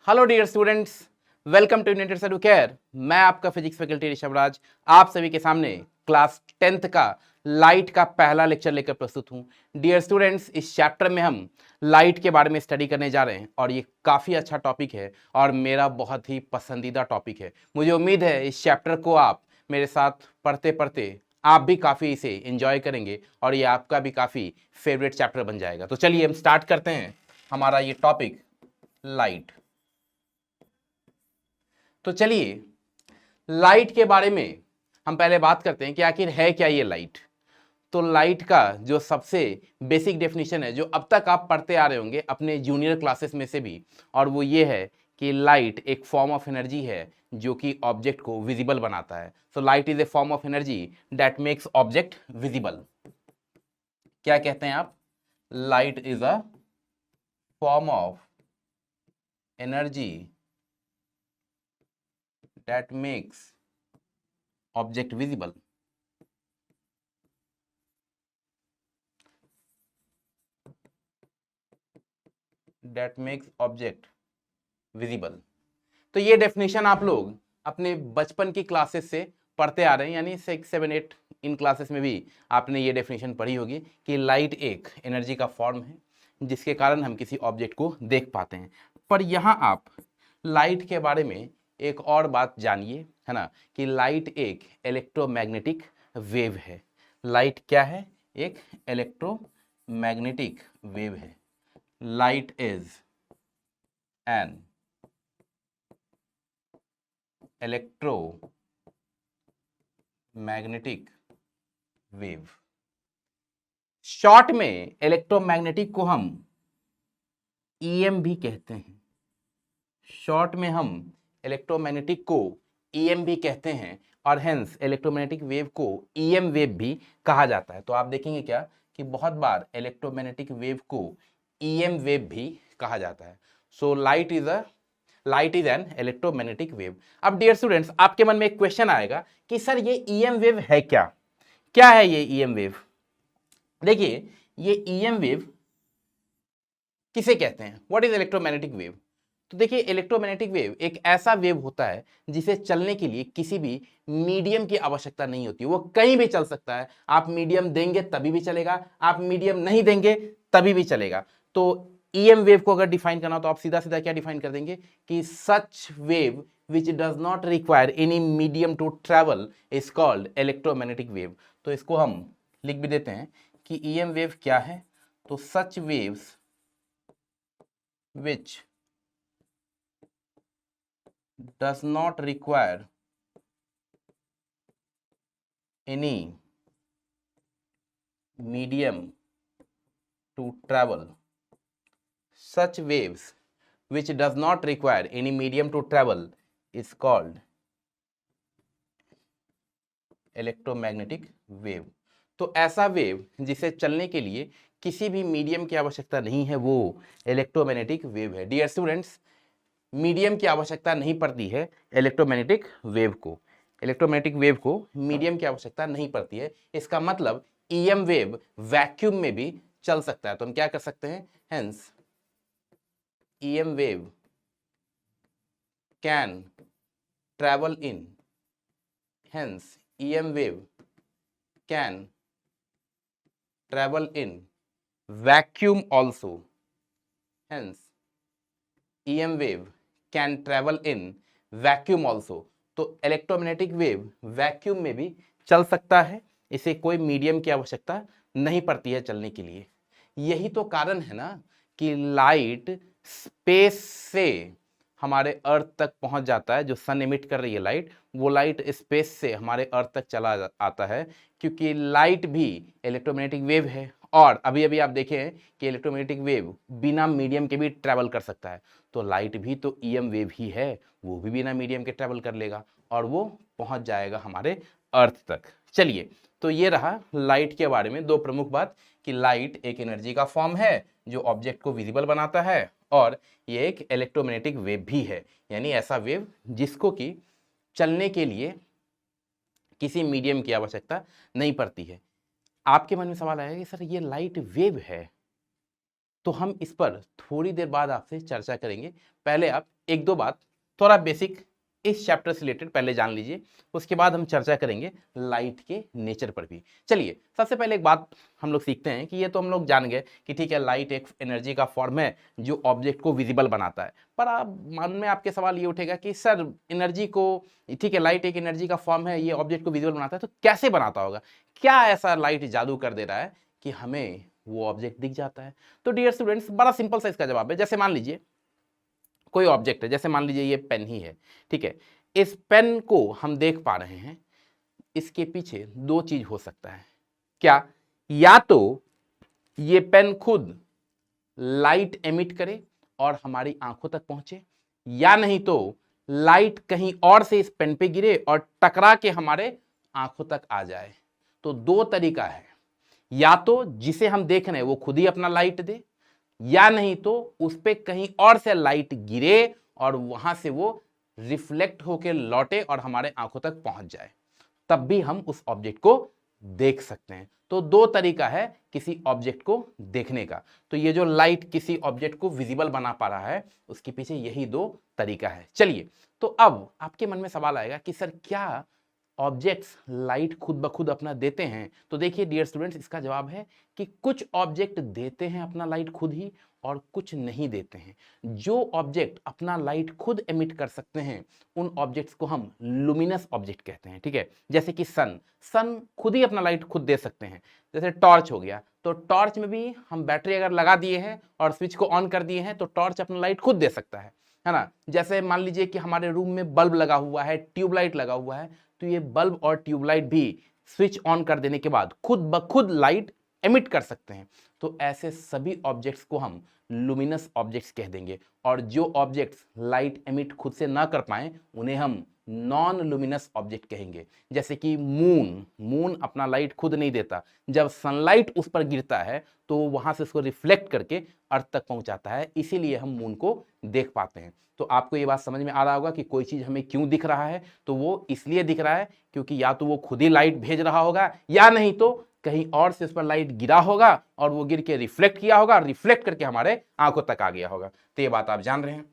Hello dear students, welcome to United Educare. मैं आपका physics faculty Rishabhraj आप सभी के सामने क्लास 10th का लाइट का पहला लेक्चर लेकर प्रस्तुत हूं। डियर स्टूडेंट्स, इस चैप्टर में हम लाइट के बारे में स्टडी करने जा रहे हैं और ये काफ़ी अच्छा टॉपिक है और मेरा बहुत ही पसंदीदा टॉपिक है। मुझे उम्मीद है इस चैप्टर को आप मेरे साथ पढ़ते पढ़ते आप भी काफ़ी इसे एंजॉय करेंगे और ये आपका भी काफ़ी फेवरेट चैप्टर बन जाएगा। तो चलिए हम स्टार्ट करते हैं हमारा ये टॉपिक लाइट। तो चलिए लाइट के बारे में हम पहले बात करते हैं कि आखिर है क्या ये लाइट। तो लाइट का जो सबसे बेसिक डेफिनेशन है, जो अब तक आप पढ़ते आ रहे होंगे अपने जूनियर क्लासेस में से भी, और वो ये है कि लाइट एक फॉर्म ऑफ एनर्जी है जो कि ऑब्जेक्ट को विजिबल बनाता है। So light is a form of energy that makes object visible. क्या कहते हैं आप? Light is a form of energy that makes object visible. That makes object visible. तो ये डेफिनेशन आप लोग अपने बचपन की क्लासेस से पढ़ते आ रहे हैं, यानी 6, 7, 8 इन क्लासेस में भी आपने ये डेफिनेशन पढ़ी होगी कि लाइट एक एनर्जी का फॉर्म है जिसके कारण हम किसी ऑब्जेक्ट को देख पाते हैं। पर यहाँ आप लाइट के बारे में एक और बात जानिए, है ना, कि लाइट एक इलेक्ट्रोमैग्नेटिक वेव है। लाइट क्या है? एक इलेक्ट्रोमैग्नेटिक वेव है। Light is an electromagnetic wave. Short में इलेक्ट्रोमैग्नेटिक को हम ईएम भी कहते हैं। शॉर्ट में हम इलेक्ट्रोमैग्नेटिक को ईएम भी कहते हैं और हेंस इलेक्ट्रोमैग्नेटिक वेव को ईएम वेव भी कहा जाता है। तो आप देखेंगे क्या कि बहुत बार इलेक्ट्रोमैग्नेटिक वेव को ईएम वेव भी कहा जाता है। So light is an electromagnetic wave. अब डियर स्टूडेंट्स, आपके मन में एक क्वेश्चन आएगा कि सर ये ईएम वेव है क्या? क्या है ये ईएम वेव? देखिए, ये ईएम वेव किसे कहते हैं? What is electromagnetic wave? तो देखिए, इलेक्ट्रोमैग्नेटिक वेव एक ऐसा वेव होता है जिसे चलने के लिए किसी भी मीडियम की आवश्यकता नहीं होती। वो कहीं भी चल सकता है। आप मीडियम देंगे तभी भी चलेगा, आप मीडियम नहीं देंगे तभी भी चलेगा। तो ईएम वेव को अगर डिफाइन करना तो आप सीधा सीधा क्या डिफाइन कर देंगे कि such wave which does not require any medium to travel is called electromagnetic wave. तो इसको हम लिख भी देते हैं कि ईएम वेव क्या है। तो सच waves which does not require any medium to travel. Such waves which does not require any medium to travel is called electromagnetic wave. तो ऐसा वेव जिसे चलने के लिए किसी भी मीडियम की आवश्यकता नहीं है वो इलेक्ट्रोमैग्नेटिक वेव है। डियर स्टूडेंट्स, मीडियम की आवश्यकता नहीं पड़ती है इलेक्ट्रोमैग्नेटिक वेव को। इलेक्ट्रोमैग्नेटिक वेव को मीडियम की आवश्यकता नहीं पड़ती है। इसका मतलब ईएम वेव वैक्यूम में भी चल सकता है। तो हम क्या कर सकते हैं? Hence EM wave can travel in, hence EM wave can travel in vacuum also. Hence, EM wave can travel in vacuum also. तो इलेक्ट्रोमैग्नेटिक वेव वैक्यूम में भी चल सकता है। इसे कोई मीडियम की आवश्यकता नहीं पड़ती है चलने के लिए। यही तो कारण है ना कि लाइट स्पेस से हमारे अर्थ तक पहुंच जाता है। जो सन एमिट कर रही है लाइट, वो लाइट स्पेस से हमारे अर्थ तक चला आता है, क्योंकि लाइट भी इलेक्ट्रोमैग्नेटिक वेव है। और अभी अभी आप देखें कि इलेक्ट्रोमैग्नेटिक वेव बिना मीडियम के भी ट्रैवल कर सकता है। तो लाइट भी तो ईएम वेव ही है, वो भी बिना मीडियम के ट्रैवल कर लेगा और वो पहुंच जाएगा हमारे अर्थ तक। चलिए, तो ये रहा लाइट के बारे में दो प्रमुख बात कि लाइट एक एनर्जी का फॉर्म है जो ऑब्जेक्ट को विजिबल बनाता है और ये एक इलेक्ट्रोमैग्नेटिक वेव भी है, यानी ऐसा वेव जिसको कि चलने के लिए किसी मीडियम की आवश्यकता नहीं पड़ती है। आपके मन में सवाल आएगा कि सर ये लाइट वेव है तो हम इस पर थोड़ी देर बाद आपसे चर्चा करेंगे। पहले आप एक दो बात थोड़ा बेसिक इस चैप्टर से रिलेटेड पहले जान लीजिए, उसके बाद हम चर्चा करेंगे लाइट के नेचर पर भी। चलिए सबसे पहले एक बात हम लोग सीखते हैं कि ये तो हम लोग जान गए कि ठीक है, लाइट एक एनर्जी का फॉर्म है जो ऑब्जेक्ट को विजिबल बनाता है। पर आप मन में आपके सवाल ये उठेगा कि सर एनर्जी को, ठीक है लाइट एक एनर्जी का फॉर्म है, ये ऑब्जेक्ट को विजिबल बनाता है, तो कैसे बनाता होगा? क्या ऐसा लाइट जादू कर दे रहा है कि हमें वो ऑब्जेक्ट दिख जाता है? तो डियर स्टूडेंट्स, बड़ा सिंपल सा इसका जवाब है। जैसे मान लीजिए कोई ऑब्जेक्ट है, जैसे मान लीजिए ये पेन ही है, ठीक है, इस पेन को हम देख पा रहे हैं, इसके पीछे दो चीज हो सकता है। क्या? या तो ये पेन खुद लाइट एमिट करे और हमारी आंखों तक पहुंचे, या नहीं तो लाइट कहीं और से इस पेन पे गिरे और टकरा के हमारे आंखों तक आ जाए। तो दो तरीका है, या तो जिसे हम देख रहे हैं वो खुद ही अपना लाइट दे, या नहीं तो उस पे कहीं और से लाइट गिरे और वहां से वो रिफ्लेक्ट होकर लौटे और हमारे आंखों तक पहुंच जाए, तब भी हम उस ऑब्जेक्ट को देख सकते हैं। तो दो तरीका है किसी ऑब्जेक्ट को देखने का। तो ये जो लाइट किसी ऑब्जेक्ट को विजिबल बना पा रहा है, उसके पीछे यही दो तरीका है। चलिए, तो अब आपके मन में सवाल आएगा कि सर क्या ऑब्जेक्ट्स लाइट खुद ब खुद अपना देते हैं? तो देखिए डियर स्टूडेंट्स, इसका जवाब है कि कुछ ऑब्जेक्ट देते हैं अपना लाइट खुद ही और कुछ नहीं देते हैं। जो ऑब्जेक्ट अपना लाइट खुद एमिट कर सकते हैं उन ऑब्जेक्ट्स को हम लुमिनस ऑब्जेक्ट कहते हैं, ठीक है। जैसे कि सन खुद ही अपना लाइट खुद दे सकते हैं। जैसे टॉर्च हो गया, तो टॉर्च में भी हम बैटरी अगर लगा दिए हैं और स्विच को ऑन कर दिए हैं तो टॉर्च अपना लाइट खुद दे सकता है ना। जैसे मान लीजिए कि हमारे रूम में बल्ब लगा हुआ है, ट्यूबलाइट लगा हुआ है, तो ये बल्ब और ट्यूबलाइट भी स्विच ऑन कर देने के बाद खुद ब खुद लाइट एमिट कर सकते हैं। तो ऐसे सभी ऑब्जेक्ट्स को हम लुमिनस ऑब्जेक्ट्स कह देंगे, और जो ऑब्जेक्ट्स लाइट एमिट खुद से ना कर पाए उन्हें हम नॉन लुमिनस ऑब्जेक्ट कहेंगे। जैसे कि मून अपना लाइट खुद नहीं देता, जब सनलाइट उस पर गिरता है तो वहां से उसको रिफ्लेक्ट करके अर्थ तक पहुंचाता है, इसीलिए हम मून को देख पाते हैं। तो आपको ये बात समझ में आ रहा होगा कि कोई चीज हमें क्यों दिख रहा है, तो वो इसलिए दिख रहा है क्योंकि या तो वो खुद ही लाइट भेज रहा होगा, या नहीं तो कहीं और से उस पर लाइट गिरा होगा और वो गिर के रिफ्लेक्ट किया होगा, रिफ्लेक्ट करके हमारे आंखों तक आ गया होगा। तो ये बात आप जान रहे हैं।